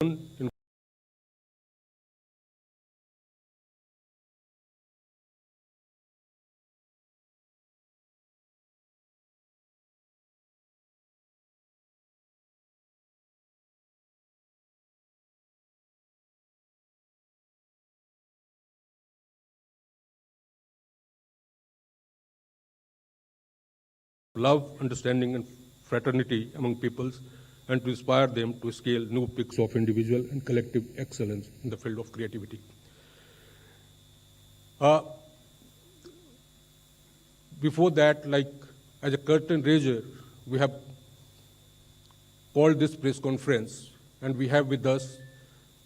in love, understanding, and fraternity among peoples, and to inspire them to scale new peaks of individual and collective excellence in the field of creativity. Before that, like as a curtain raiser, we have called this press conference, and we have with us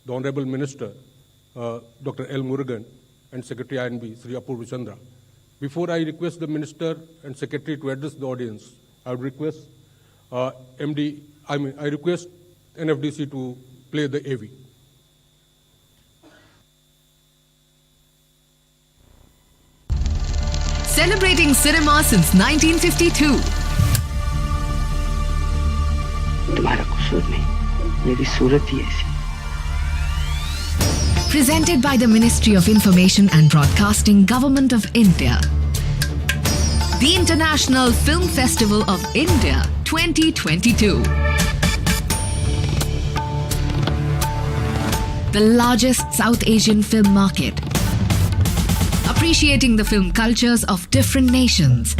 the Honorable Minister, Dr. L. Murugan, and Secretary INB, Sri Apurva Chandra. Before I request the Minister and Secretary to address the audience, I would request I request NFDC to play the AV. Celebrating cinema since 1952. तुम्हारा कसूर नहीं, मेरी सूरत ही ऐसी. Presented by the Ministry of Information and Broadcasting, Government of India. The International Film Festival of India 2022. The largest South Asian film market. Appreciating the film cultures of different nations.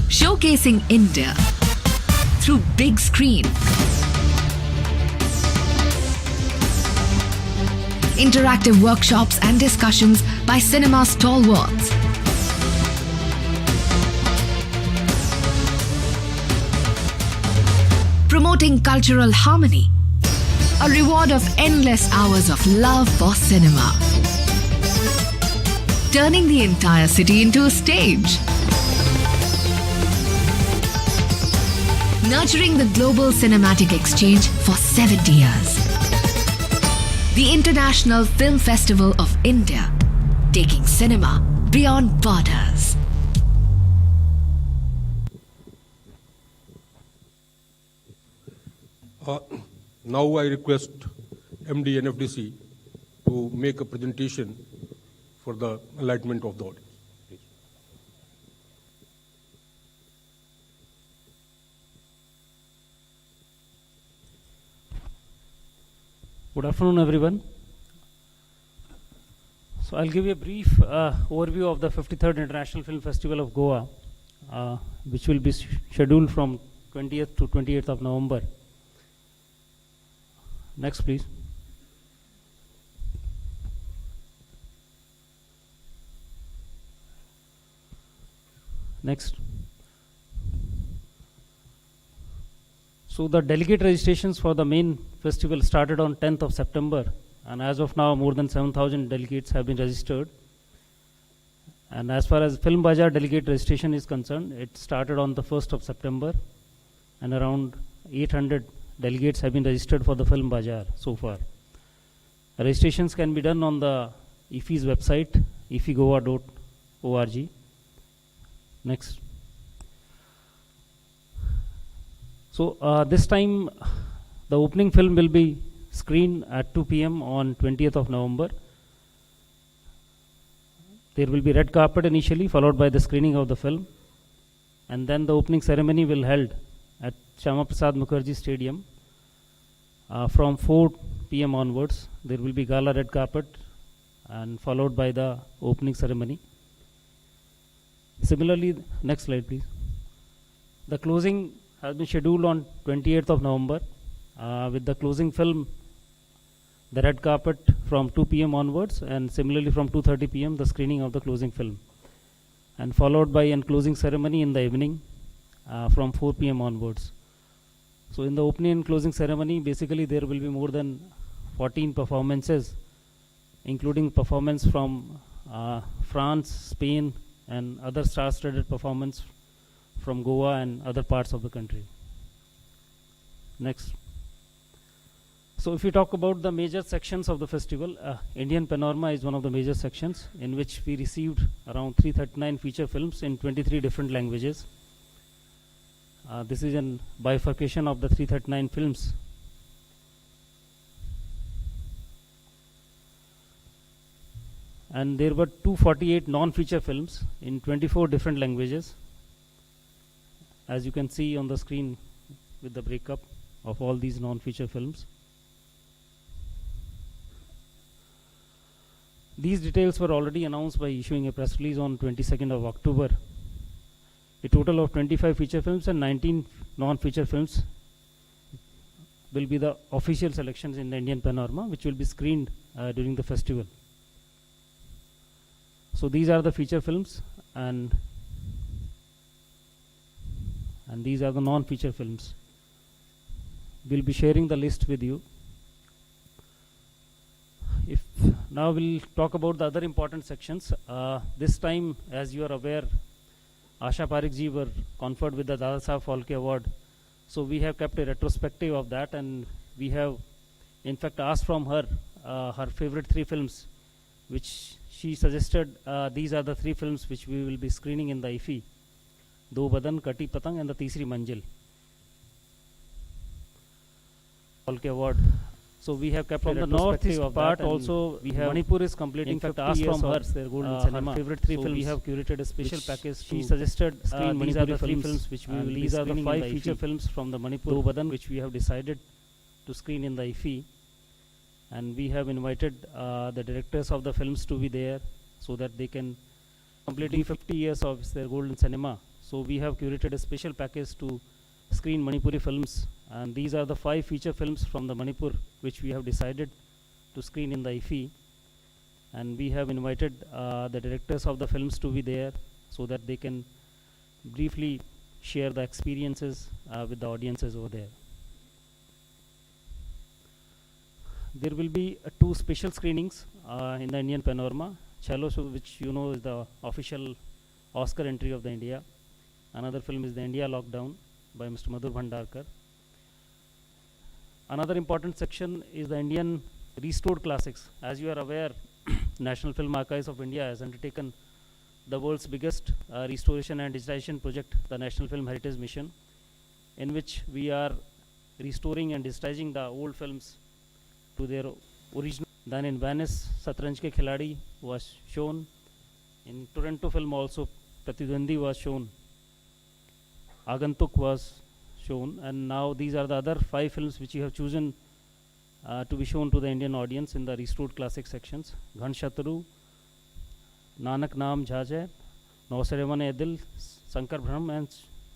Showcasing India through big screen. Interactive workshops and discussions by cinema stalwarts. Promoting cultural harmony. A reward of endless hours of love for cinema. Turning the entire city into a stage. Nurturing the global cinematic exchange for 70 years. The International Film Festival of India, taking cinema beyond borders. Now I request MD NFDC to make a presentation for the enlightenment of the audience. Please. Good afternoon, everyone. So I'll give you a brief overview of the 53rd International Film Festival of Goa, which will be scheduled from 20th to 28th of November. Next, please. Next. So the delegate registrations for the main festival started on 10th of September, and as of now more than 7,000 delegates have been registered. And as far as Film Bazaar delegate registration is concerned, it started on the 1st of September, and around 800 delegates have been registered for the Film Bazaar so far. Registrations can be done on the IFFI's website, iffigoa.org. Next. So this time the opening film will be screened at 2 p.m. on 20th of November. There will be red carpet initially, followed by the screening of the film, and then the opening ceremony will held at Shyama Prasad Mukherjee Stadium from 4 p.m. onwards. There will be gala red carpet and followed by the opening ceremony. Similarly, next slide please. The closing has been scheduled on 28th of November with the closing film, the red carpet from 2 p.m. onwards, and similarly from 2:30 p.m. the screening of the closing film, and followed by a closing ceremony in the evening from 4 p.m. onwards. So in the opening and closing ceremony, basically there will be more than 14 performances, including performance from France, Spain, and other star-studded performance from Goa and other parts of the country. Next. So if we talk about the major sections of the festival, Indian Panorama is one of the major sections, in which we received around 339 feature films in 23 different languages. This is a bifurcation of the 339 films. And there were 248 non-feature films in 24 different languages, as you can see on the screen with the breakup of all these non-feature films. These details were already announced by issuing a press release on 22nd of October. A total of 25 feature films and 19 non-feature films will be the official selections in the Indian Panorama, which will be screened during the festival. So these are the feature films, and these are the non-feature films. We'll be sharing the list with you. Now we'll talk about the other important sections. This time, as you are aware, Asha Parekh ji were conferred with the Dada Saheb Phalke Award. So we have kept a retrospective of that, and we have in fact asked from her her favorite 3 films, which she suggested. These are the 3 films which we will be screening in the IFFI: Do Badan, Kati Patang, and the Teesri Manzil. Phalke Award. So we have kept from the northeast part also. We have Manipur is completing 50 years from her their golden cinema. Her favorite 3 films. We have curated a special package. She suggested these are the 3 films which we will be screening. These are the 5 feature films from the Manipur Do Badan, which we have decided to screen in the IFFI. And we have invited the directors of the films to be there, so that they can completing 50 years of their golden cinema. So we have curated a special package to screen Manipuri films, and these are the 5 feature films from the Manipur which we have decided to screen in the IFFI. And we have invited the directors of the films to be there, so that they can briefly share the experiences with the audiences over there. There will be 2 special screenings in the Indian Panorama. Chalo, which you know is the official Oscar entry of the India. Another film is the India Lockdown by Mr. Madhur Bhandarkar. Another important section is the Indian Restored Classics. As you are aware, National Film Archives of India has undertaken the world's biggest restoration and digitization project, the National Film Heritage Mission, in which we are restoring and digitizing the old films to their original. Then in Venice, Satranj Ke Khiladi was shown. In Toronto film also, Pratidwandi was shown. Agantuk was shown, and now these are the other 5 films which we have chosen to be shown to the Indian audience in the restored classic sections: Ghan Shatru, Nanak Naam Jhaje, Nausare-e-Dil, Shankar Brahm, and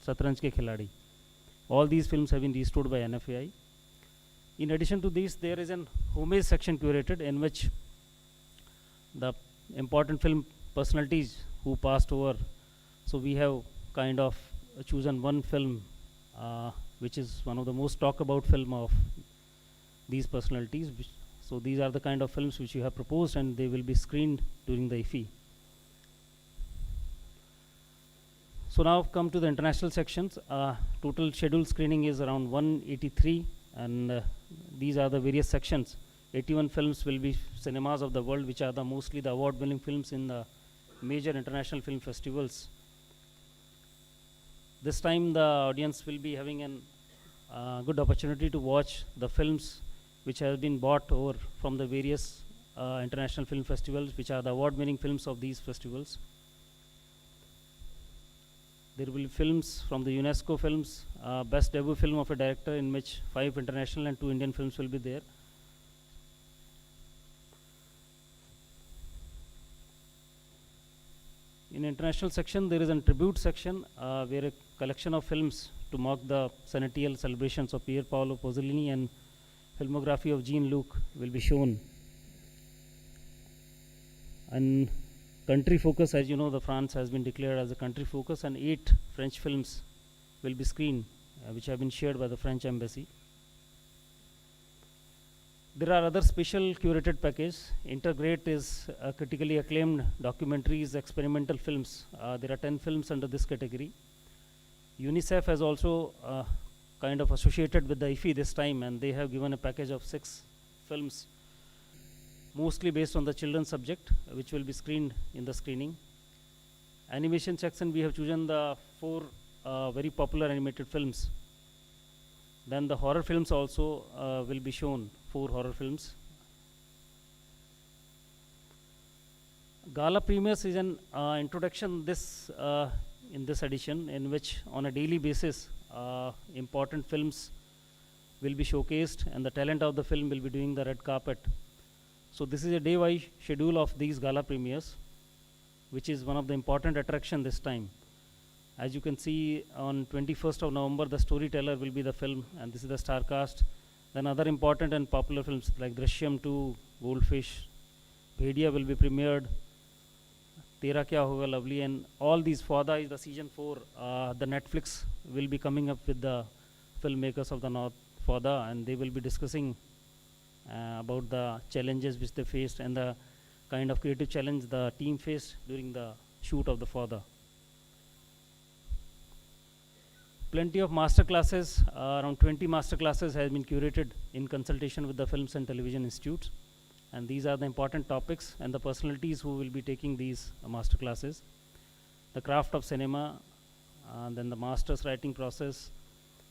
Satranj Ke Khiladi. All these films have been restored by NFAI. In addition to this, there is an homage section curated, in which the important film personalities who passed over. So we have kind of chosen one film which is one of the most talked about film of these personalities. So these are the kind of films which you have proposed, and they will be screened during the IFFI. So now come to the international sections. Total scheduled screening is around 183, and these are the various sections. 81 films will be cinemas of the world, which are the mostly the award-winning films in the major international film festivals. This time the audience will be having a good opportunity to watch the films which have been bought over from the various international film festivals, which are the award-winning films of these festivals. There will be films from the UNESCO films, best debut film of a director, in which 5 international and 2 Indian films will be there. In international section, there is a tribute section where a collection of films to mark the centennial celebrations of Pier Paolo Pasolini and filmography of Jean-Luc will be shown. And country focus, as you know, the France has been declared as a country focus, and 8 French films will be screened, which have been shared by the French embassy. There are other special curated packages. Intergrade is critically acclaimed documentaries, experimental films. There are 10 films under this category. UNICEF has also kind of associated with the IFFI this time, and they have given a package of 6 films, mostly based on the children's subject, which will be screened in the screening. Animation section, we have chosen the 4 very popular animated films. Then the horror films also will be shown, 4 horror films. Gala premieres is an introduction this in this edition, in which on a daily basis important films will be showcased and the talent of the film will be doing the red carpet. So this is a day-wise schedule of these gala premieres, which is one of the important attraction this time. As you can see, on 21st of November, The Storyteller will be the film, and this is the star cast. Then other important and popular films like Drishyam 2, Goldfish, Bhedia will be premiered, Tera Kya Hoga, Lovely, and all these. Fauda is the season 4. The Netflix will be coming up with the filmmakers of the North, Fauda, and they will be discussing about the challenges which they faced and the kind of creative challenge the team faced during the shoot of the Fauda. Plenty of master classes, around 20 master classes has been curated in consultation with the Films and Television Institutes, and these are the important topics and the personalities who will be taking these master classes. The craft of cinema, then the master's writing process,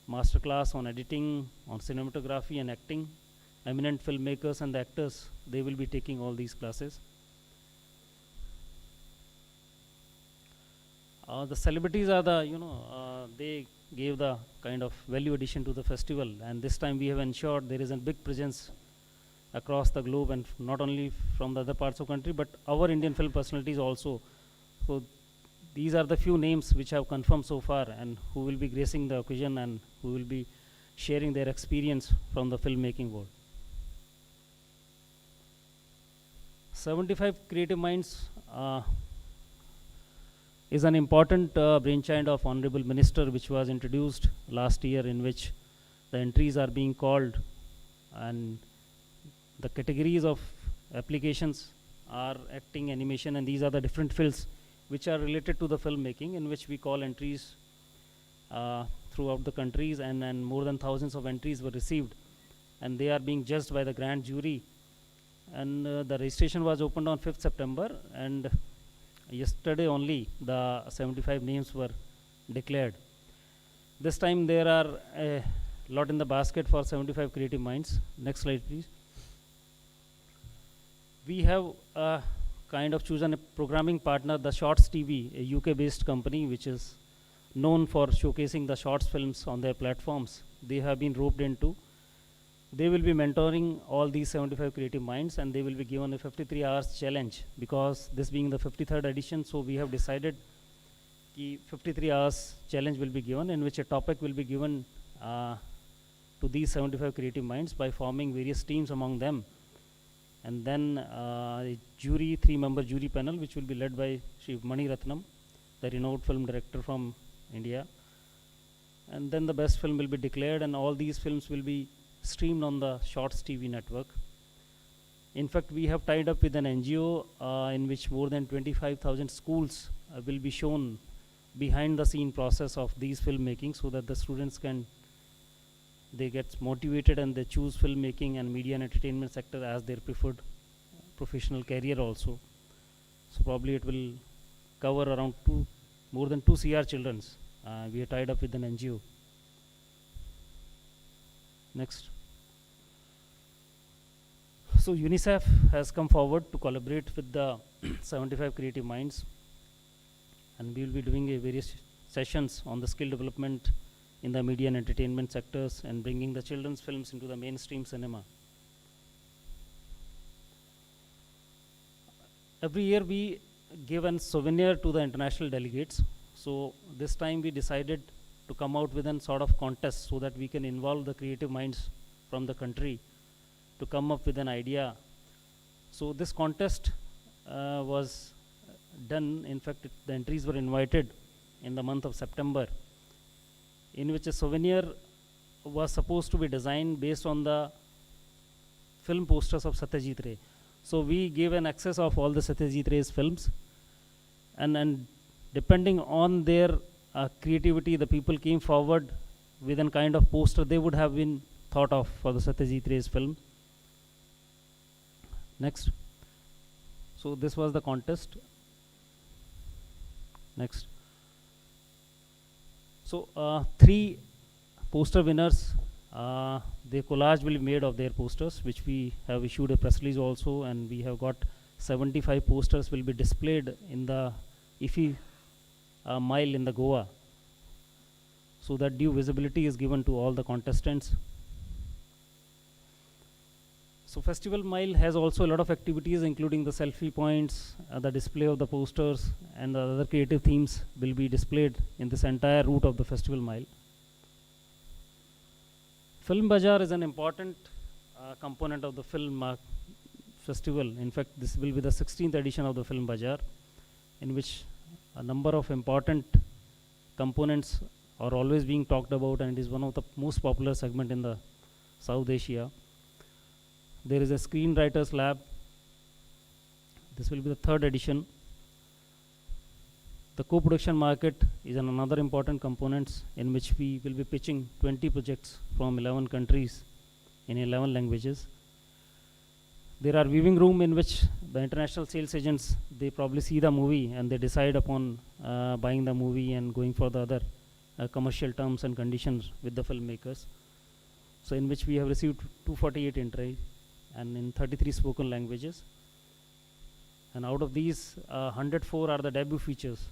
master class on editing, on cinematography and acting. Eminent filmmakers and the actors, they will be taking all these classes. The celebrities are the, they gave the kind of value addition to the festival, and this time we have ensured there is a big presence across the globe, and not only from the other parts of country, but our Indian film personalities also. So these are the few names which have confirmed so far and who will be gracing the occasion and who will be sharing their experience from the filmmaking world. 75 Creative Minds is an important brainchild of Honorable Minister, which was introduced last year, in which the entries are being called, and the categories of applications are acting, animation, and these are the different fields which are related to the filmmaking, in which we call entries throughout the countries, and more than thousands of entries were received, and they are being judged by the grand jury. And the registration was opened on 5th September, and yesterday only the 75 names were declared. This time there are a lot in the basket for 75 Creative Minds. Next slide, please. We have kind of chosen a programming partner, the Shorts TV, a UK based company which is known for showcasing the shorts films on their platforms. They have been roped into. They will be mentoring all these 75 Creative Minds, and they will be given a 53 hours challenge, because this being the 53rd edition, so we have decided that 53 hours challenge will be given, in which a topic will be given to these 75 Creative Minds by forming various teams among them. And then a jury, 3-member jury panel, which will be led by Shri Mani Ratnam, the renowned film director from India. And then the best film will be declared, and all these films will be streamed on the Shorts TV network. In fact, we have tied up with an NGO in which more than 25,000 schools will be shown behind the scene process of these filmmaking, so that the students they get motivated and they choose filmmaking and media and entertainment sector as their preferred professional career also. So probably it will cover around more than 2 CR children. We are tied up with an NGO. Next. So UNICEF has come forward to collaborate with the 75 Creative Minds, and we will be doing various sessions on the skill development in the media and entertainment sectors, and bringing the children's films into the mainstream cinema. Every year we give a souvenir to the international delegates. So this time we decided to come out with a sort of contest, so that we can involve the creative minds from the country to come up with an idea. So this contest was done. In fact, the entries were invited in the month of September, in which a souvenir was supposed to be designed based on the film posters of Satyajit Ray. So we gave an access of all the Satyajit Ray's films, and depending on their creativity, the people came forward with a kind of poster they would have been thought of for the Satyajit Ray's film. Next. So this was the contest. Next. So, three poster winners, their collage will be made of their posters, which we have issued a press release also, and we have got 75 posters will be displayed in the IFFI mile in the Goa, so that due visibility is given to all the contestants. So Festival Mile has also a lot of activities, including the selfie points, the display of the posters, and the other creative themes will be displayed in this entire route of the Festival Mile. Film Bazaar is an important component of the film festival. In fact, this will be the 16th edition of the Film Bazaar, in which a number of important components are always being talked about, and it is one of the most popular segment in the South Asia. There is a screenwriters lab. This will be the 3rd edition. The co-production market is another important component, in which we will be pitching 20 projects from 11 countries in 11 languages. There are viewing room in which the international sales agents, they probably see the movie and they decide upon buying the movie and going for the other commercial terms and conditions with the filmmakers. So in which we have received 248 entries and in 33 spoken languages. And out of these, 104 are the debut features.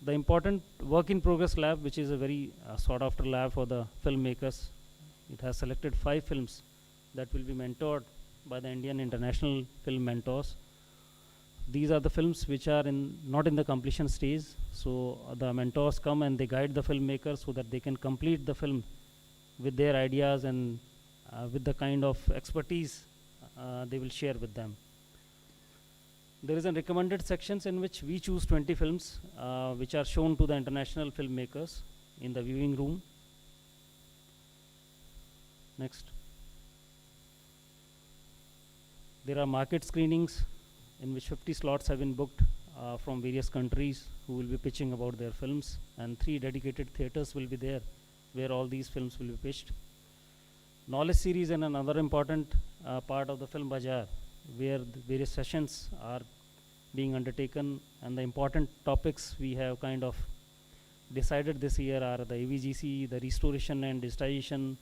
The important work in progress lab, which is a very sought after lab for the filmmakers, it has selected 5 films that will be mentored by the Indian International Film Mentors. These are the films which are not in the completion stage. So the mentors come and they guide the filmmakers so that they can complete the film with their ideas and with the kind of expertise they will share with them. There is a recommended sections in which we choose 20 films which are shown to the international filmmakers in the viewing room. Next. There are market screenings in which 50 slots have been booked from various countries who will be pitching about their films, and 3 dedicated theaters will be there where all these films will be pitched. Knowledge series and another important part of the Film Bazaar, where the various sessions are being undertaken, and the important topics we have kind of decided this year are the AVGC, the restoration and digitization,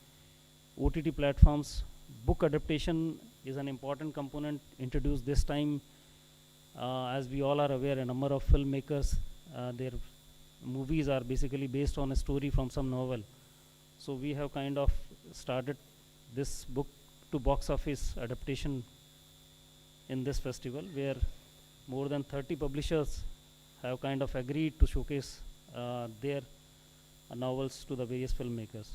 OTT platforms. Book adaptation is an important component introduced this time. As we all are aware, a number of filmmakers, their movies are basically based on a story from some novel. So we have kind of started this book to box office adaptation in this festival, where more than 30 publishers have kind of agreed to showcase their novels to the various filmmakers.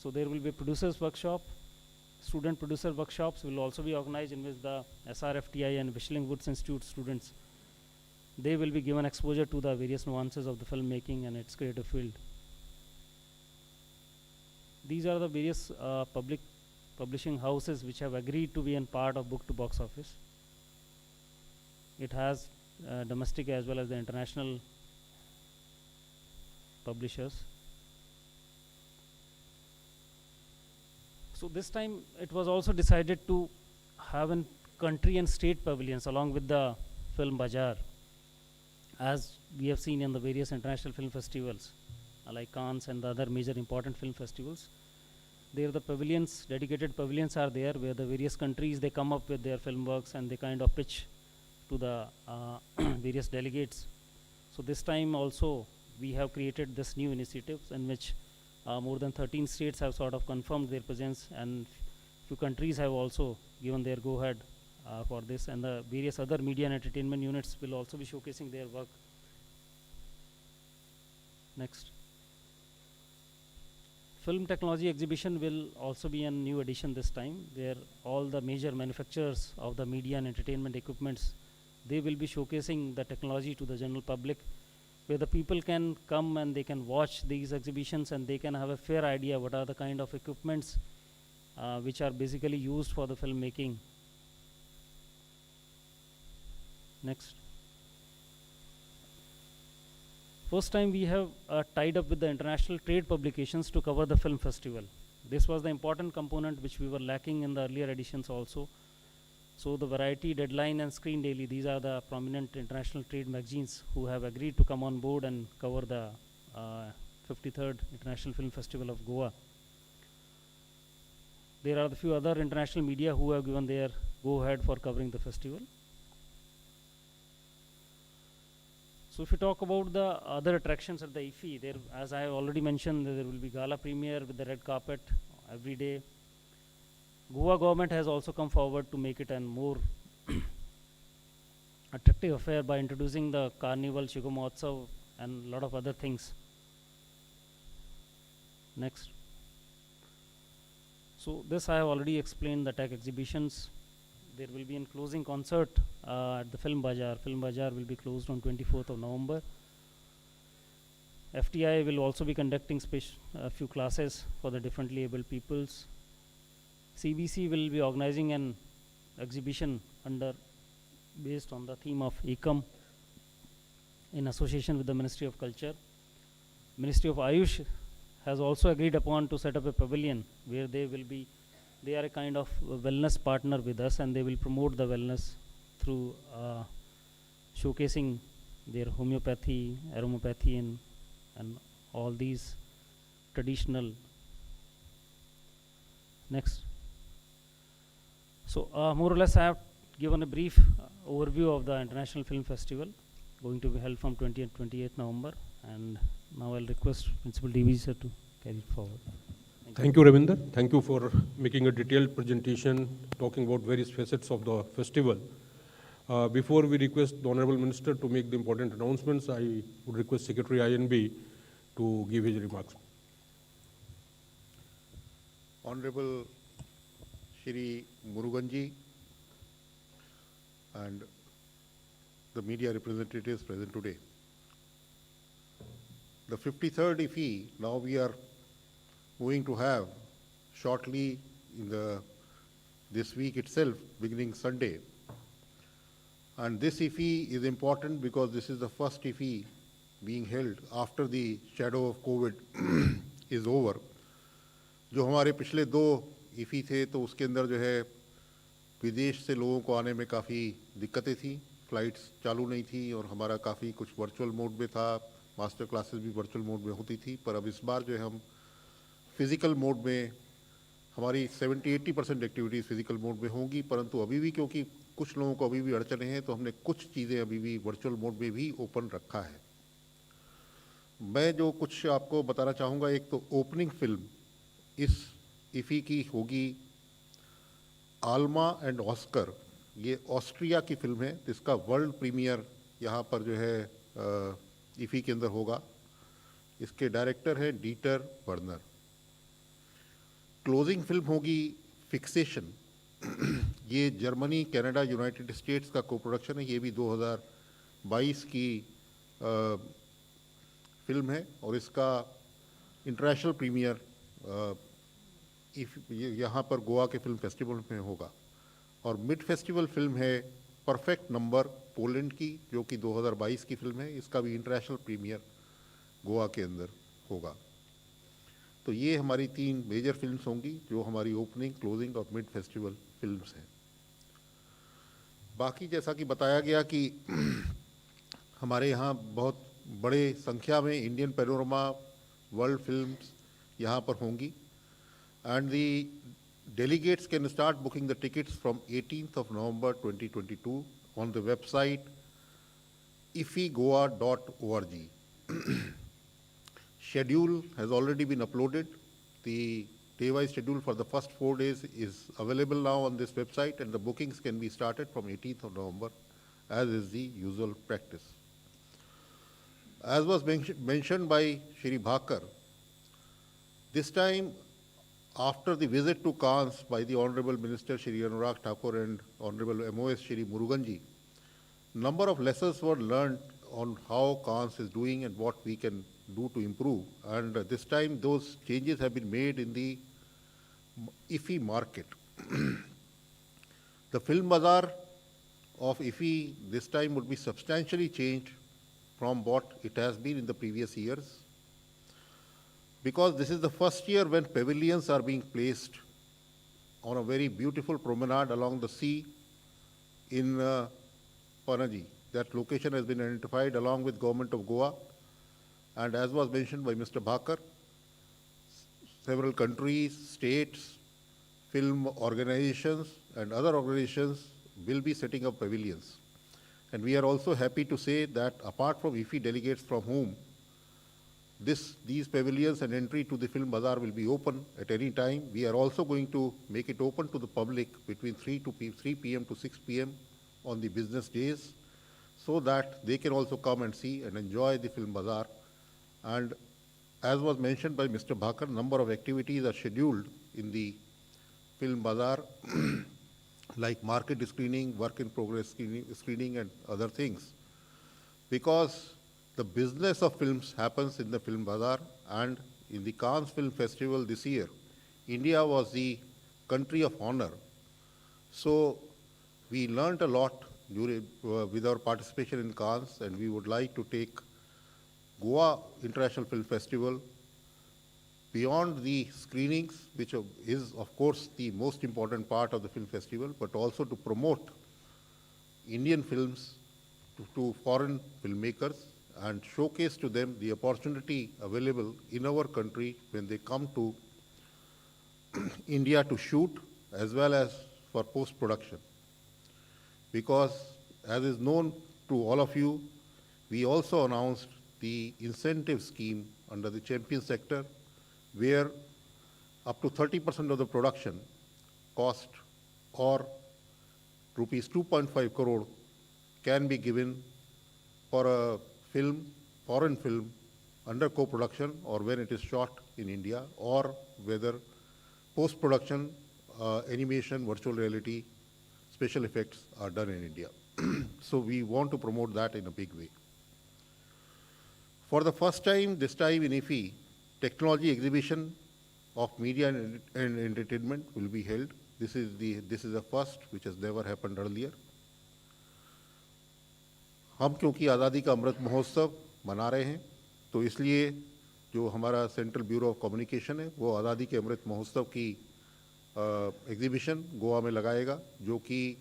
So there will be a producers workshop. Student producer workshops will also be organized, in which the SRFTI and Whistling Woods Institute students, they will be given exposure to the various nuances of the filmmaking and its creative field. These are the various public publishing houses which have agreed to be a part of Book to Box Office. It has domestic as well as the international publishers. So this time it was also decided to have a country and state pavilions along with the Film Bazaar, as we have seen in the various international film festivals like Cannes and the other major important film festivals. There the pavilions, dedicated pavilions are there, where the various countries, they come up with their film works and they kind of pitch to the various delegates. So this time also we have created this new initiatives, in which more than 13 states have sort of confirmed their presence, and few countries have also given their go-ahead for this, and the various other media and entertainment units will also be showcasing their work. Next. Film technology exhibition will also be a new addition this time, where all the major manufacturers of the media and entertainment equipments, they will be showcasing the technology to the general public, where the people can come and they can watch these exhibitions and they can have a fair idea what are the kind of equipments which are basically used for the filmmaking. Next. First time we have tied up with the international trade publications to cover the film festival. This was the important component which we were lacking in the earlier editions also. So the Variety, Deadline and Screen Daily, these are the prominent international trade magazines who have agreed to come on board and cover the 53rd International Film Festival of Goa. There are a few other international media who have given their go-ahead for covering the festival. So if you talk about the other attractions at the IFFI, there, as I have already mentioned, there will be gala premiere with the red carpet every day. Goa government has also come forward to make it a more attractive affair by introducing the carnival, Shigo Mahotsav and a lot of other things. Next. So this I have already explained, the tech exhibitions. There will be a closing concert at the Film Bazaar. Film Bazaar will be closed on 24th of November. FTI will also be conducting a few classes for the differently abled peoples. CBC will be organizing an exhibition based on the theme of Ekam in association with the Ministry of Culture. Ministry of Ayush has also agreed upon to set up a pavilion where they are a kind of wellness partner with us, and they will promote the wellness through showcasing their homeopathy, aromatherapy and all these traditional. Next. So more or less I have given a brief overview of the International Film Festival going to be held from 20th and 28th November, and now I'll request Principal DVG sir to carry it forward. Thank you, Ravinder. Thank you for making a detailed presentation talking about various facets of the festival. Before we request the Honorable Minister to make the important announcements, I would request Secretary INB to give his remarks. Honorable Shri Muruganji and the media representatives present today. The 53rd IFFI, now we are going to have shortly in this week itself, beginning Sunday. And this IFFI is important because this is the first IFFI being held after the shadow of COVID is over. जो हमारे पिछले 2 IFFI थे तो उसके अंदर जो है विदेश से लोगों को आने में काफ़ी दिक्कतें थी, फ्लाइट्स चालू नहीं थी और हमारा काफ़ी कुछ वर्चुअल मोड में था, मास्टर क्लासेस भी वर्चुअल मोड में होती थी। पर अब इस बार जो है हम फिज़िकल मोड में, हमारी 70-80% एक्टिविटीज़ फिज़िकल मोड में होंगी, परंतु अभी भी क्योंकि कुछ लोगों को अभी भी अड़चने हैं तो हमने कुछ चीज़ें अभी भी वर्चुअल मोड में भी ओपन रखा है। मैं जो कुछ आपको बताना चाहूँगा, एक तो ओपनिंग फिल्म इस IFFI की होगी आल्मा एंड ऑस्कर। ये ऑस्ट्रिया की फिल्म है, जिसका वर्ल्ड प्रीमियर यहाँ पर जो है IFFI के अंदर होगा। इसके डायरेक्टर हैं डीटर वर्नर। क्लोजिंग फिल्म होगी फिक्सेशन। ये जर्मनी, कनाडा, यूनाइटेड स्टेट्स का कोप्रोडक्शन है। ये भी 2022 की फिल्म है और इसका इंटरनेशनल प्रीमियर यहाँ पर गोवा के फिल्म फेस्टिवल में होगा। और मिड फेस्टिवल फिल्म है परफेक्ट नंबर, पोलैंड की, जो कि 2022 की फिल्म है। इसका भी इंटरनेशनल प्रीमियर गोवा के अंदर होगा। तो ये हमारी 3 मेजर फिल्म्स होंगी जो हमारी ओपनिंग, क्लोजिंग और मिड फेस्टिवल फिल्म्स हैं। बाकी जैसा कि बताया गया कि हमारे यहाँ बहुत बड़े संख्या में इंडियन पैनोरमा वर्ल्ड फिल्म्स यहाँ पर होंगी, and the delegates can start booking the tickets from 18th of November 2022 on the website iffigoa.org. Schedule has already been uploaded. The day-wise schedule for the first 4 days is available now on this website, and the bookings can be started from 18th of November, as is the usual practice. As was mentioned by Shri Bhakar, this time, after the visit to Cannes by the Honorable Minister Shri Anurag Thakur and Honorable MOS Shri Muruganji, number of lessons were learned on how Cannes is doing and what we can do to improve. And this time those changes have been made in the IFFI market. The film bazaar of IFFI this time would be substantially changed from what it has been in the previous years, because this is the first year when pavilions are being placed on a very beautiful promenade along the sea, in Panaji. That location has been identified along with Government of Goa, and as was mentioned by Mr. Bhakar, several countries, states, film organizations, and other organizations will be setting up pavilions. And we are also happy to say that apart from IFFI delegates from whom these pavilions and entry to the Film Bazaar will be open at any time, we are also going to make it open to the public between 3 p.m. to 6 p.m. on the business days, so that they can also come and see and enjoy the Film Bazaar. And as was mentioned by Mr. Bhakar, number of activities are scheduled in the Film Bazaar, like market screening, work in progress screening, and other things. Because the business of films happens in the Film Bazaar, and in the Cannes Film Festival this year, India was the country of honor. So we learned a lot with our participation in Cannes, and we would like to take Goa International Film Festival beyond the screenings, which is of course the most important part of the film festival, but also to promote Indian films to foreign filmmakers and showcase to them the opportunity available in our country when they come to India to shoot, as well as for post-production. Because as is known to all of you, we also announced the incentive scheme under the champion sector, where up to 30% of the production cost or rupees 2.5 crore can be given for a film, foreign film, under co-production, or when it is shot in India, or whether post-production, animation, virtual reality, special effects are done in India. So we want to promote that in a big way. For the first time, this time in IFFI, technology exhibition of media and entertainment will be held. This is the first, which has never happened earlier. हम क्योंकि आज़ादी का अमृत महोत्सव मना रहे हैं, तो इसलिए जो हमारा सेंट्रल ब्यूरो ऑफ कम्युनिकेशन है, वो आज़ादी के अमृत महोत्सव की एग्जीबिशन गोवा में लगाएगा, जो कि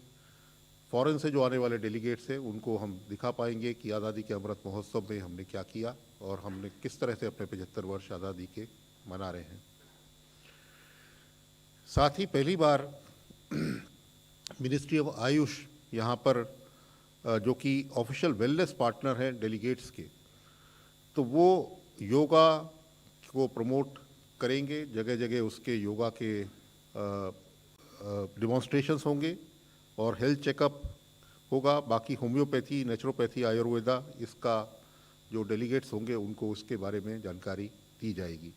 फॉरेन से जो आने वाले डेलीगेट्स हैं उनको हम दिखा पाएंगे कि आज़ादी के अमृत महोत्सव में हमने क्या किया और हमने किस तरह से अपने 75 वर्ष आज़ादी के मना रहे हैं। साथ ही पहली बार मिनिस्ट्री ऑफ आयुष यहाँ पर जो कि ऑफिशियल वेलनेस पार्टनर हैं डेलीगेट्स के, तो वो योगा को प्रमोट करेंगे। जगह जगह उसके योगा के डिमॉन्स्ट्रेशंस होंगे और हेल्थ चेकअप होगा। बाकी होम्योपैथी, नेचुरोपैथी, आयुर्वेदा, इसका जो डेलीगेट्स होंगे उनको उसके बारे में जानकारी दी जाएगी।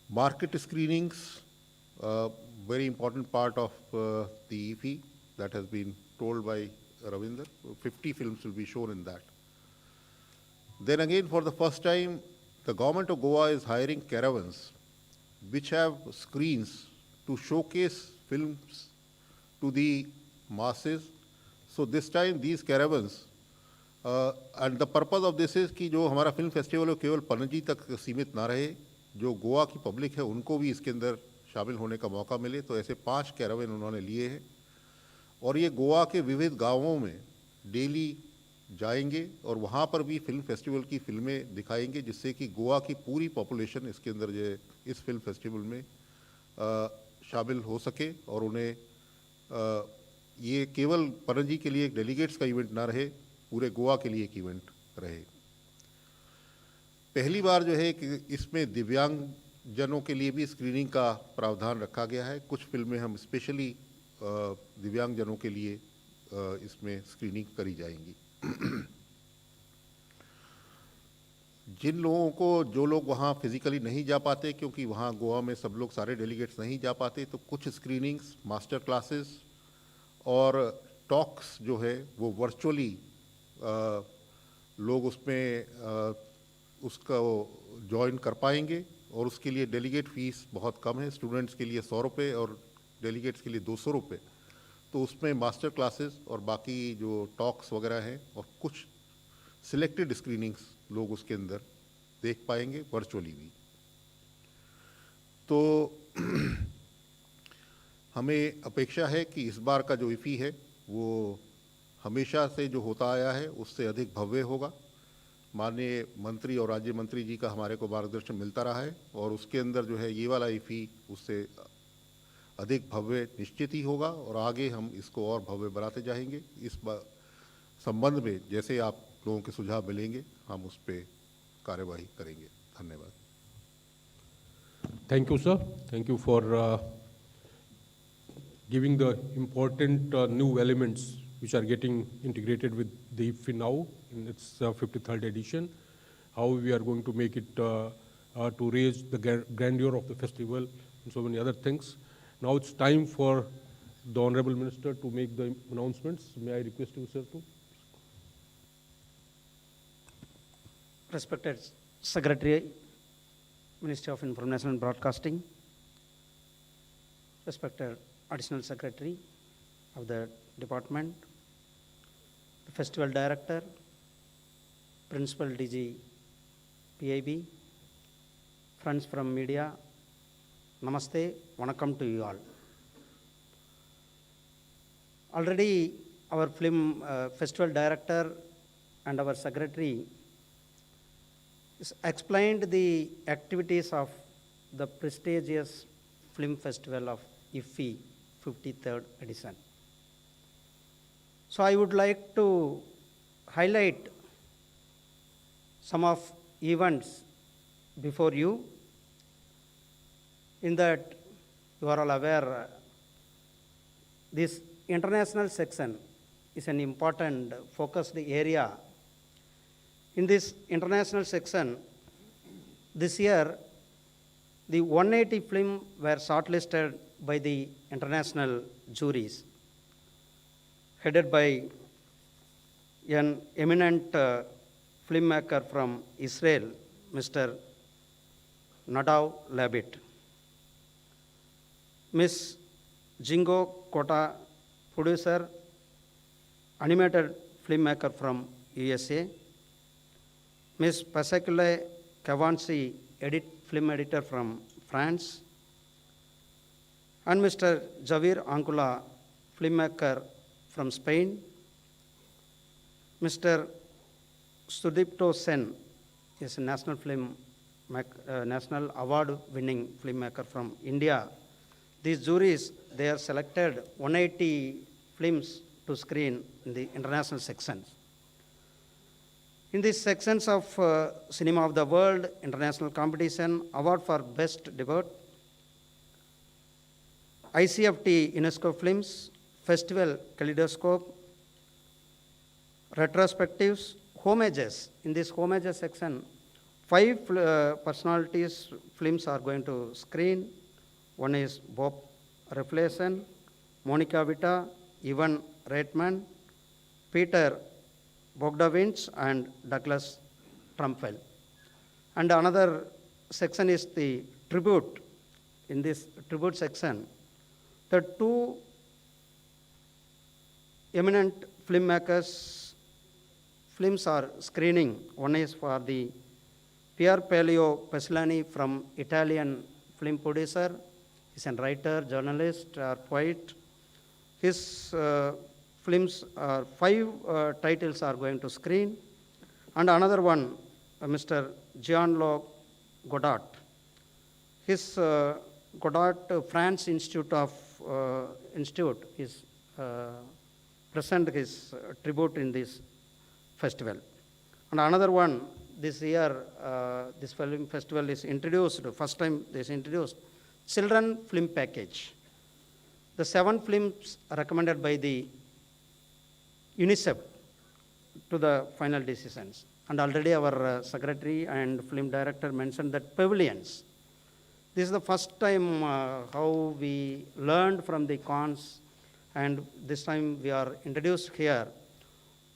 Market screenings, very important part of the IFFI that has been told by Ravinder. 50 films will be shown in that. Then again, for the first time, the government of Goa is hiring caravans which have screens to showcase films to the masses. So this time these caravans, and the purpose of this is कि जो हमारा film festival है केवल पणजी तक सीमित ना रहे, जो गोवा की पब्लिक है उनको भी इसके अंदर शामिल होने का मौका मिले। तो ऐसे 5 कैरावन उन्होंने लिए हैं और ये गोवा के विविध गांवों में डेली जाएंगे और वहाँ पर भी फिल्म फेस्टिवल की फिल्में दिखाएंगे, जिससे कि गोवा की पूरी पॉपुलेशन इसके अंदर जो इस फिल्म फेस्टिवल में शामिल हो सके और उन्हें ये केवल पणजी के लिए एक डेलीगेट्स का इवेंट ना रहे, पूरे गोवा के लिए एक इवेंट रहे। पहली बार जो है कि इसमें दिव्यांग जनों के लिए भी स्क्रीनिंग का प्रावधान रखा गया है। कुछ फिल्में हम स्पेशली दिव्यांग जनों के लिए इसमें स्क्रीनिंग करी जाएंगी। जिन लोगों को, जो लोग वहाँ फिजिकली नहीं जा पाते, क्योंकि वहाँ गोवा में सब लोग सारे डेलीगेट्स नहीं जा पाते, तो कुछ स्क्रीनिंग्स, मास्टर क्लासेस और टॉक्स जो है वो वर्चुअली लोग उसमें उसका ज्वाइन कर पाएंगे और उसके लिए डेलीगेट फीस बहुत कम है। स्टूडेंट्स के लिए 100 रुपये और डेलीगेट्स के लिए 200 रुपये। तो उसमें मास्टर क्लासेस और बाकी जो टॉक्स वगैरह हैं और कुछ सिलेक्टेड स्क्रीनिंग्स लोग उसके अंदर देख पाएंगे वर्चुअली भी। तो हमें अपेक्षा है कि इस बार का जो IFFI है वो हमेशा से जो होता आया है उससे अधिक भव्य होगा। माननीय मंत्री और राज्य मंत्री जी का हमारे को मार्गदर्शन मिलता रहा है और उसके अंदर जो है ये वाला IFFI उससे अधिक भव्य निश्चित ही होगा और आगे हम इसको और भव्य बनाते जाएंगे। इस संबंध में जैसे आप लोगों के सुझाव मिलेंगे हम उस पर कार्यवाही करेंगे। धन्यवाद। Thank you, sir. Thank you for giving the important new elements which are getting integrated with the IFFI now in its 53rd edition. How we are going to make it to raise the grandeur of the festival and so many other things. Now it's time for the Honorable Minister to make the announcements. May I request you, sir, to? Respected Secretary, Ministry of Information and Broadcasting, respected Additional Secretary of the Department, the Festival Director, Principal DG PIB, friends from media, Namaste, Vanakkam to you all. Already our film Festival Director and our Secretary explained the activities of the prestigious film festival of IFFI 53rd edition. So I would like to highlight some of events before you. In that, you are all aware, this international section is an important focused area. In this international section, this year, the 180 films were shortlisted by the international juries, headed by an eminent filmmaker from Israel, Mr. Nadav Labit. Ms. Jingo Kota, producer, animated filmmaker from USA. Ms. Pasakule Kavansi, film editor from France. And Mr. Javier Ancula, filmmaker from Spain. Mr. Sudipto Sen is a national award-winning filmmaker from India. These juries, they are selected 180 films to screen in the international sections. In these sections of Cinema of the World, International Competition, Award for Best Debut, ICFT UNESCO Films, Festival Kaleidoscope, Retrospectives, Homages. In this Homages section, 5 personalities films are going to screen. One is Bob Refleson, Monica Vita, Ivan Reitman, Peter Bogdanovich, and Douglas Trumpfell. And another section is the tribute. In this tribute section, the 2 eminent filmmakers' films are screening. One is for the Pier Paolo Pasolini from Italian film producer. He's a writer, journalist, or poet. His films are 5 titles are going to screen. And another one, Mr. Jean-Luc Godard. His Godard France Institute is present his tribute in this festival. And another one, this year, this film festival is introduced, first time this introduced, Children Film Package. The 7 films recommended by the UNICEF to the final decisions. And already our secretary and film director mentioned that pavilions. This is the first time how we learned from the cons, and this time we are introduced here.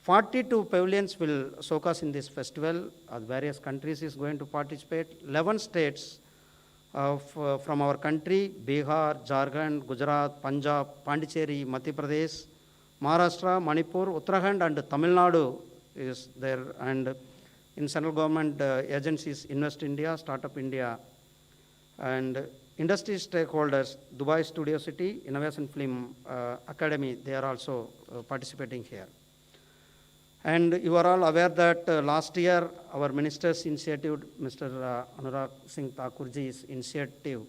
42 pavilions will showcase in this festival. Various countries is going to participate. 11 states from our country, Bihar, Jharkhand, Gujarat, Punjab, Pondicherry, Madhya Pradesh, Maharashtra, Manipur, Uttarakhand, and Tamil Nadu is there. And in central government agencies, Invest India, Startup India, and industry stakeholders, Dubai Studio City, Innovation Film Academy, they are also participating here. And you are all aware that last year our minister's initiative, Mr. Anurag Singh Thakurji's initiative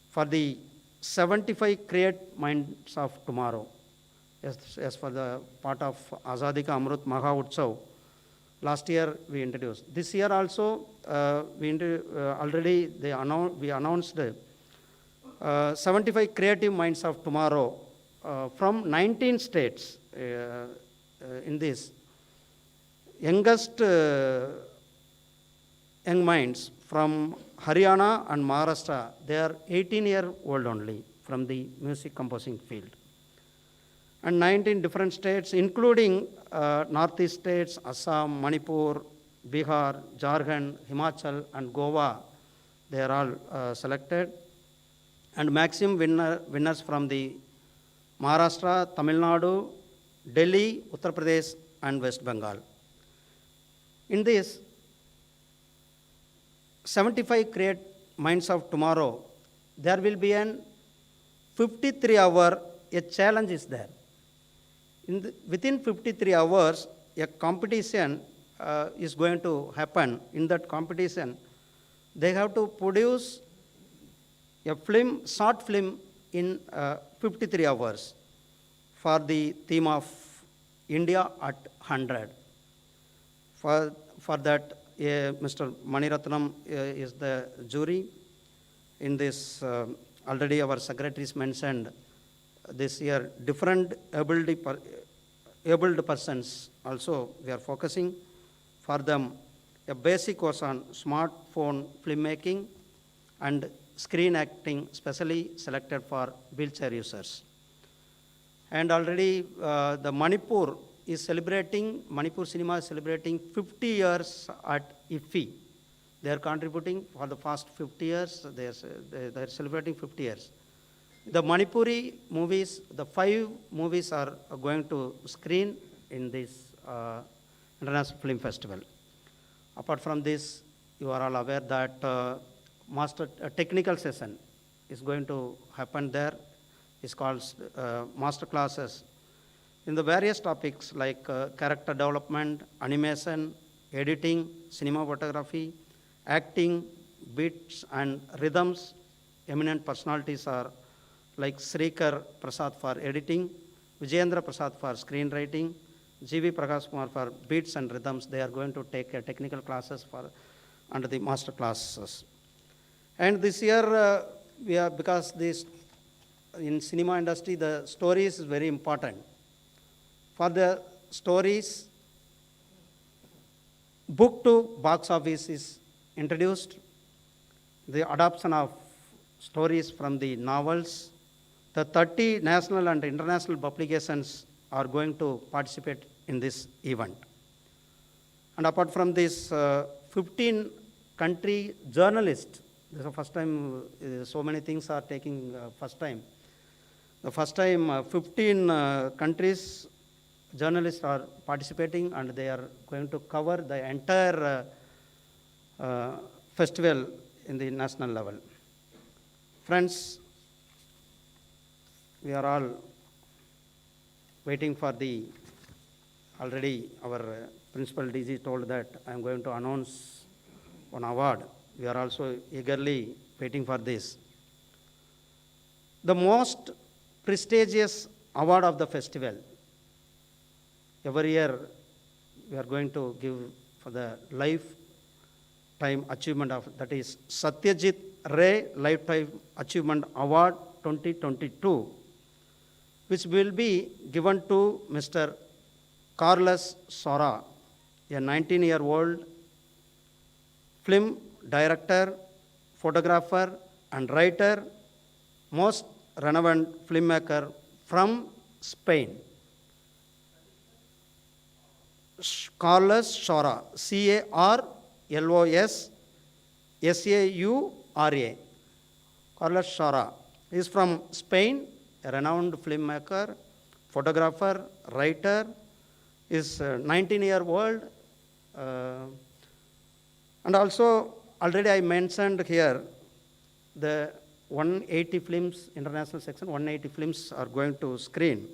for the 75 Create Minds of Tomorrow, as for the part of Azadi Ka Amrut Mahotsav, last year we introduced. This year also we announced 75 Creative Minds of Tomorrow from 19 states in this. Youngest young minds from Haryana and Maharashtra, they are 18-year-old only from the music composing field. And 19 different states, including northeast states, Assam, Manipur, Bihar, Jharkhand, Himachal, and Goa, they are all selected. And maximum winners from the Maharashtra, Tamil Nadu, Delhi, Uttar Pradesh, and West Bengal. In this 75 Create Minds of Tomorrow, there will be an 53-hour, a challenge is there. Within 53 hours, a competition is going to happen. In that competition, they have to produce a film, short film in 53 hours for the theme of India at 100. For that, Mr. Maniratnam is the jury. In this, already our secretaries mentioned this year, different abled persons also we are focusing for them a basic course on smartphone filmmaking and screen acting, specially selected for wheelchair users. And already the Manipur cinema is celebrating 50 years at IFFI. They are contributing for the past 50 years, they are celebrating 50 years. The Manipuri movies, the 5 movies are going to screen in this International Film Festival. Apart from this, you are all aware that technical session is going to happen there. It's called master classes in the various topics like character development, animation, editing, cinematography, acting, beats and rhythms. Eminent personalities are like Srikar Prasad for editing, Vijayendra Prasad for screenwriting, G.V. Prakash Kumar for beats and rhythms. They are going to take technical classes under the master classes. And this year, because this in cinema industry, the stories is very important. For the stories, book to box office is introduced. The adoption of stories from the novels. The 30 national and international publications are going to participate in this event. And apart from this, 15 country journalists, this is the first time, so many things are taking first time. The first time 15 countries journalists are participating and they are going to cover the entire festival in the national level. Friends, we are all waiting for already our principal DG told that I am going to announce one award. We are also eagerly waiting for this. The most prestigious award of the festival, every year we are going to give for the lifetime achievement of, that is Satyajit Ray Lifetime Achievement Award 2022, which will be given to Mr. Carlos Saura, a 19-year-old film director, photographer, and writer, most renowned filmmaker from Spain. Carlos Saura, C-A-R-L-O-S-S-A-U-R-A. Carlos Saura is from Spain, a renowned filmmaker, photographer, writer, is 19-year-old. And also, already I mentioned here, the 180 films, international section, 180 films are going to screen.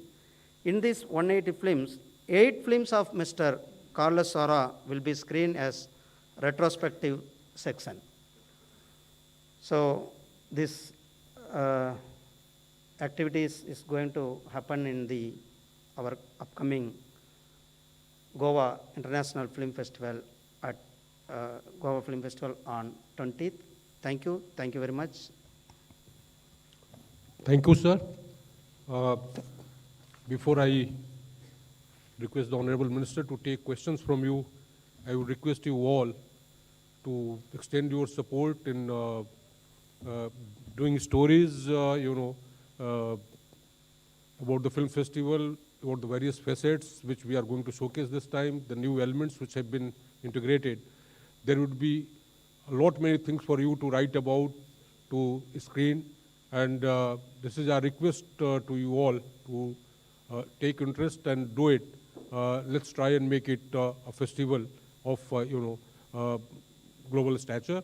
In these 180 films, 8 films of Mr. Carlos Saura will be screened as retrospective section. So this activities is going to happen in our upcoming Goa International Film Festival at Goa Film Festival on 20th. Thank you very much. Thank you, sir. Before I request the Honorable Minister to take questions from you, I would request you all to extend your support in doing stories, about the film festival, about the various facets which we are going to showcase this time, the new elements which have been integrated. There would be a lot many things for you to write about, to screen, and this is our request to you all to take interest and do it. Let's try and make it a festival of global stature.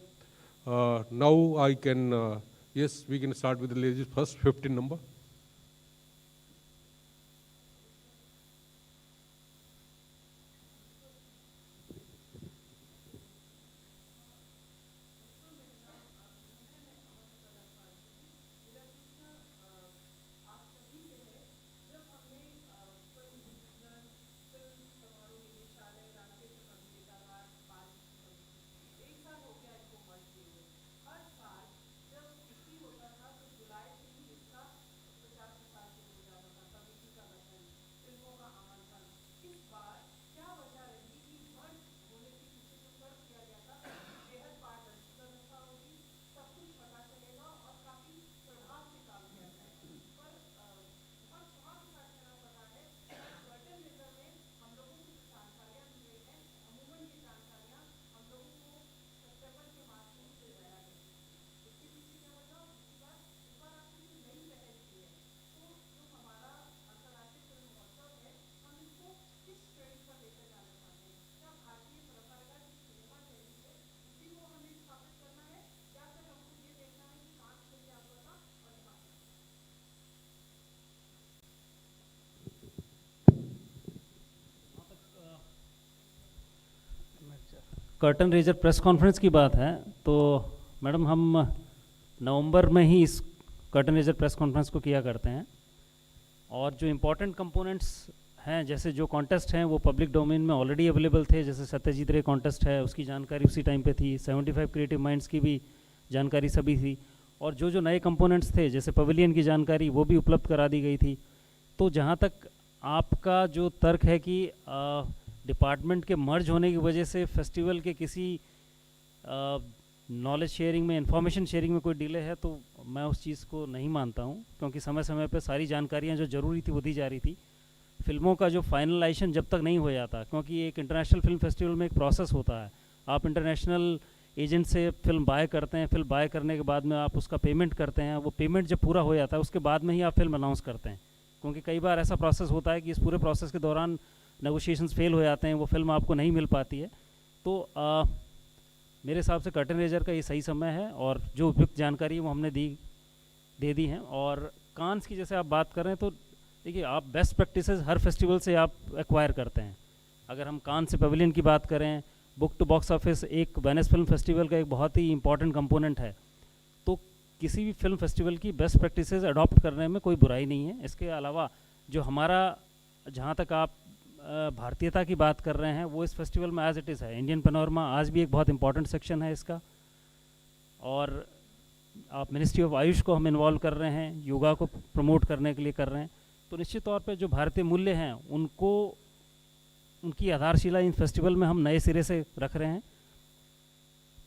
Now I can, yes, we can start with the ladies first, 15 number. Curtain raiser press conference की बात है तो madam हम नवंबर में ही इस curtain raiser press conference को किया करते हैं और जो इम्पोर्टेंट कंपोनेंट्स हैं जैसे जो कॉन्टेस्ट हैं वो पब्लिक डोमेन में ऑलरेडी अवेलेबल थे, जैसे सत्यजीत रे कॉन्टेस्ट है उसकी जानकारी उसी टाइम पे थी, 75 क्रिएटिव माइंड्स की भी जानकारी सभी थी और जो नए कंपोनेंट्स थे जैसे पवेलियन की जानकारी वो भी उपलब्ध करा दी गई थी। तो जहाँ तक आपका जो तर्क है कि डिपार्टमेंट के मर्ज होने की वजह से फेस्टिवल के किसी नॉलेज शेयरिंग में, इंफॉर्मेशन शेयरिंग में कोई डिले है, तो मैं उस चीज़ को नहीं मानता हूँ क्योंकि समय समय पे सारी जानकारियाँ जो ज़रूरी थी वो दी जा रही थी। फिल्मों का जो फाइनलाइजेशन जब तक नहीं हो जाता, क्योंकि एक इंटरनेशनल फिल्म फेस्टिवल में एक प्रोसेस होता है, आप इंटरनेशनल एजेंट से फिल्म बाय करते हैं, फिल्म बाय करने के बाद में आप उसका पेमेंट करते हैं, वो पेमेंट जब पूरा हो जाता है उसके बाद में ही आप फिल्म अनाउंस करते हैं, क्योंकि कई बार ऐसा प्रोसेस होता है कि इस पूरे प्रोसेस के दौरान नेगोशिएशंस फेल हो जाते हैं, वो फिल्म आपको नहीं मिल पाती है। तो मेरे हिसाब से कर्टन रेजर का ये सही समय है और जो उपयुक्त जानकारी वो हमने दे दी हैं। और कांस की जैसे आप बात कर रहे हैं तो देखिए, आप बेस्ट प्रैक्टिसेस हर फेस्टिवल से आप एक्वायर करते हैं। अगर हम कान से पवेलियन की बात करें, बुक टू बॉक्स ऑफिस एक वेनिस फिल्म फेस्टिवल का एक बहुत ही इंपॉर्टेंट कंपोनेंट है, तो किसी भी फिल्म फेस्टिवल की बेस्ट प्रैक्टिसेस अडॉप्ट करने में कोई बुराई नहीं है। इसके अलावा जो हमारा, जहाँ तक आप भारतीयता की बात कर रहे हैं, वो इस फेस्टिवल में एज इट इज़ है। इंडियन पैनोरमा आज भी एक बहुत इंपॉर्टेंट सेक्शन है इसका, और आप मिनिस्ट्री ऑफ आयुष को हम इन्वॉल्व कर रहे हैं, योगा को प्रमोट करने के लिए कर रहे हैं। तो निश्चित तौर पे जो भारतीय मूल्य हैं उनको, उनकी आधारशिला इन फेस्टिवल में हम नए सिरे से रख रहे हैं।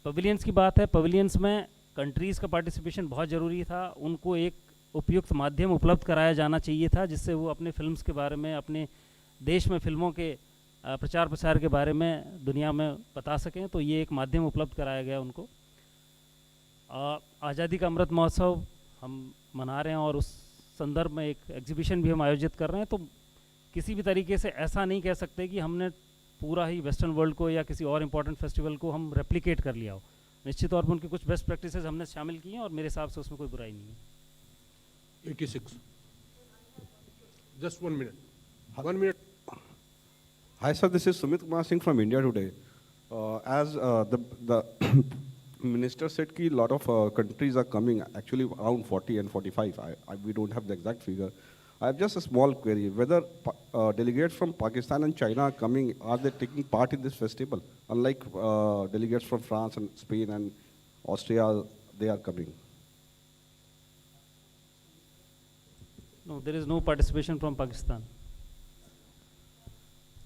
पवेलियंस की बात है, पवेलियंस में कंट्रीज़ का पार्टिसिपेशन बहुत ज़रूरी था, उनको एक उपयुक्त माध्यम उपलब्ध कराया जाना चाहिए था जिससे वो अपने फिल्म्स के बारे में, अपने देश में फिल्मों के प्रचार प्रसार के बारे में दुनिया में बता सकें। तो ये एक माध्यम उपलब्ध कराया गया उनको। आज़ादी का अमृत महोत्सव हम मना रहे हैं और उस संदर्भ में एक एग्जीबिशन भी हम आयोजित कर रहे हैं। तो किसी भी तरीके से ऐसा नहीं कह सकते कि हमने पूरा ही वेस्टर्न वर्ल्ड को या किसी और इम्पोर्टेंट फेस्टिवल को हम रेप्लिकेट कर लिया हो। निश्चित तौर पर उनकी कुछ बेस्ट प्रैक्टिसेस हमने शामिल की हैं और मेरे हिसाब से उसमें कोई बुराई नहीं है। 86. Just 1 minute. 1 minute. Hi, sir. This is Sumit Kumar Singh from India Today. As the minister said, a lot of countries are coming, actually around 40 and 45. We don't have the exact figure. I have just a small query. Whether delegates from Pakistan and China are coming, are they taking part in this festival? Unlike delegates from France and Spain and Austria, they are coming. No, there is no participation from Pakistan.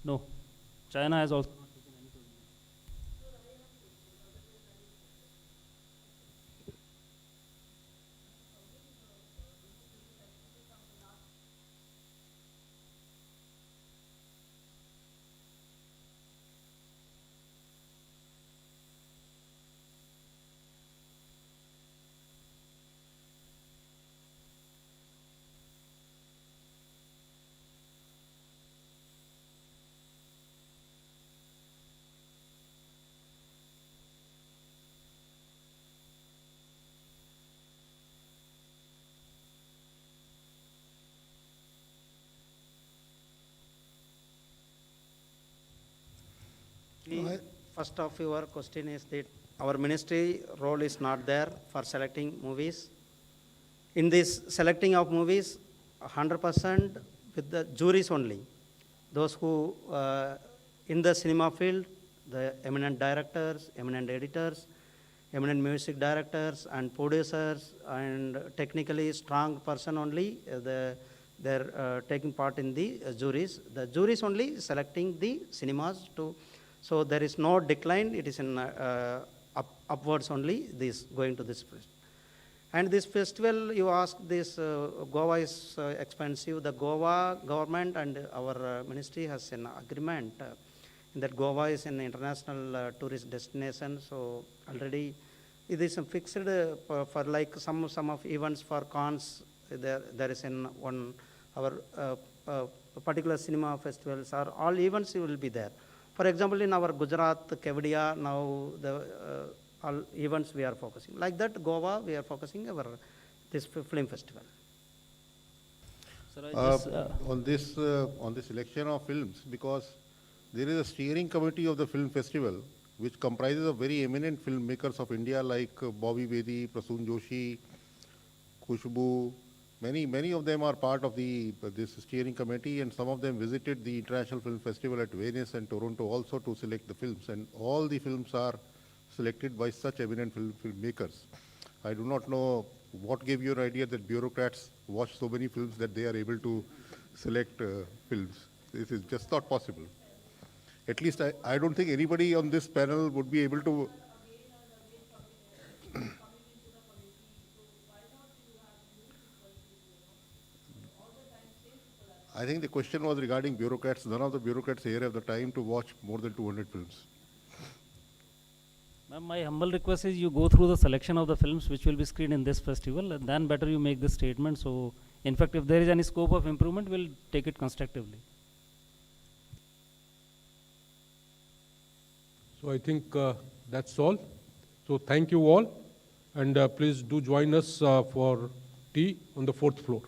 No. China has also. First of your question is that our ministry role is not there for selecting movies. In this selecting of movies, 100% with the juries only. Those who in the cinema field, the eminent directors, eminent editors, eminent music directors and producers and technically strong person only, they're taking part in the juries. The juries only selecting the cinemas to. So there is no decline, it is in upwards only, this going to this festival. And this festival, you ask this, Goa is expensive. The Goa government and our ministry has an agreement that Goa is an international tourist destination. So already it is fixed for like some of events for cons, there is in one, our particular cinema festivals or all events will be there. For example, in our Gujarat, Kevadia, now the all events we are focusing. Like that, Goa, we are focusing our this film festival. Sir, I just, On this selection of films, because there is a steering committee of the film festival, which comprises of very eminent filmmakers of India like Bobby Bedi, Prasoon Joshi, Khushbu. Many of them are part of this steering committee, and some of them visited the International Film Festival at Venice and Toronto also to select the films. And all the films are selected by such eminent filmmakers. I do not know what gave you an idea that bureaucrats watch so many films that they are able to select films. This is just not possible. At least I don't think anybody on this panel would be able to. I think the question was regarding bureaucrats. None of the bureaucrats here have the time to watch more than 200 films. Ma'am, my humble request is you go through the selection of the films which will be screened in this festival, and then better you make this statement. So, in fact, if there is any scope of improvement, we'll take it constructively. So I think that's all. So thank you all, and please do join us for tea on the 4th floor.